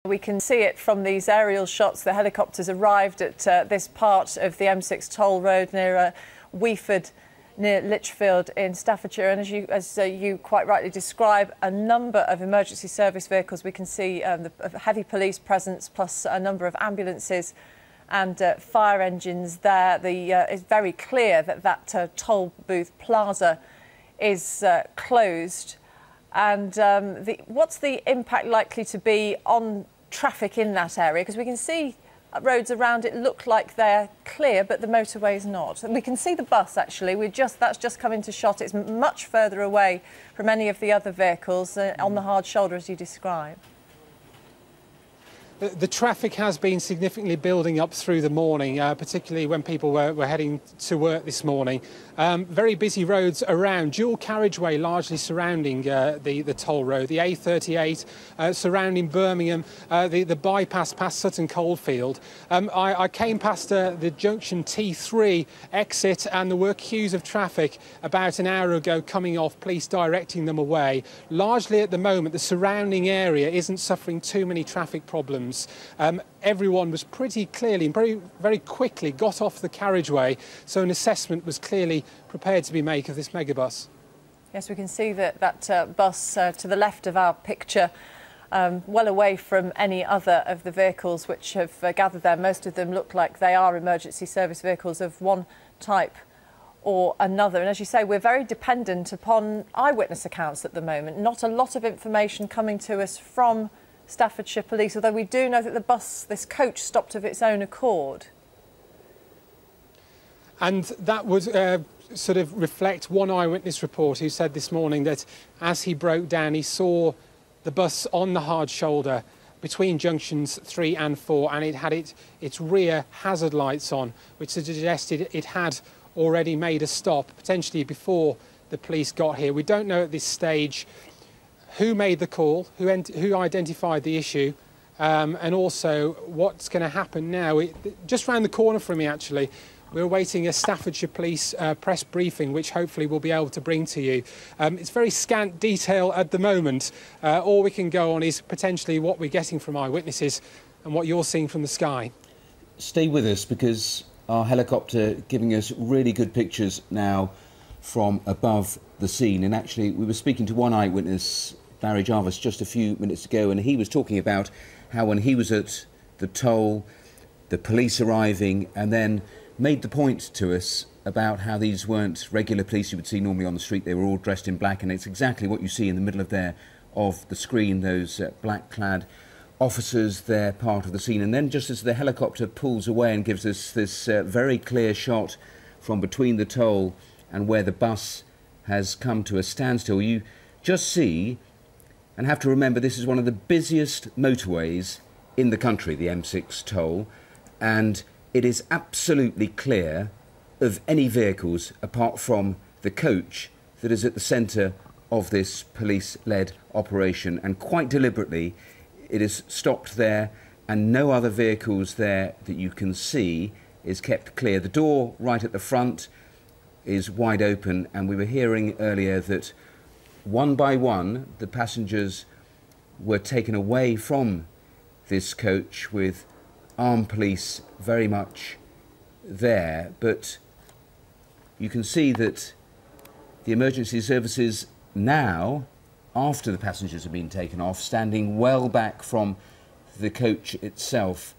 We can see it from these aerial shots. The helicopters arrived at this part of the M6 toll road near Weeford, near Lichfield in Staffordshire. And as you quite rightly describe, a number of emergency service vehicles. We can see the heavy police presence, plus a number of ambulances and fire engines there. It's very clear that that toll booth plaza is closed. And what's the impact likely to be on traffic in that area? Because we can see roads around it look like they're clear, but the motorway is not. And we can see the bus, actually. That's just come into shot. It's much further away from any of the other vehicles on the hard shoulder, as you describe. The traffic has been significantly building up through the morning, particularly when people were heading to work this morning. Very busy roads around, dual carriageway largely surrounding the toll road, the A38 surrounding Birmingham, the bypass past Sutton Coldfield. I came past the junction T3 exit, and there were queues of traffic about an hour ago coming off, police directing them away. Largely at the moment, the surrounding area isn't suffering too many traffic problems. Everyone was pretty clearly and very quickly got off the carriageway, so an assessment was clearly prepared to be made of this megabus. Yes, we can see that bus to the left of our picture, well away from any other of the vehicles which have gathered there. Most of them look like they are emergency service vehicles of one type or another. And as you say, we're very dependent upon eyewitness accounts at the moment. Not a lot of information coming to us from Staffordshire Police, although we do know that this coach stopped of its own accord. And that would sort of reflect one eyewitness report who said this morning that as he broke down, he saw the bus on the hard shoulder between junctions 3 and 4, and it had its rear hazard lights on, which suggested it had already made a stop, potentially before the police got here. We don't know at this stage who made the call, who identified the issue, and also what's going to happen now. Just round the corner from me, actually, we're awaiting a Staffordshire Police press briefing, which hopefully we'll be able to bring to you. It's very scant detail at the moment. All we can go on is potentially what we're getting from eyewitnesses and what you're seeing from the sky. Stay with us, because our helicopter giving us really good pictures now from above the scene. And actually, we were speaking to one eyewitness, Barry Jarvis, just a few minutes ago, and he was talking about how when he was at the toll, the police arriving, and then made the point to us about how these weren't regular police you would see normally on the street. They were all dressed in black, and it's exactly what you see in the middle of the screen, those black-clad officers. They're part of the scene. And then just as the helicopter pulls away and gives us this very clear shot from between the toll and where the bus has come to a standstill, you just see, and have to remember, this is one of the busiest motorways in the country, the M6 toll, and it is absolutely clear of any vehicles apart from the coach that is at the centre of this police-led operation. And quite deliberately, it is stopped there, and no other vehicles there that you can see is kept clear. The door right at the front is wide open, and we were hearing earlier that one by one the passengers were taken away from this coach with armed police very much there. But you can see that the emergency services now, after the passengers have been taken off, standing well back from the coach itself,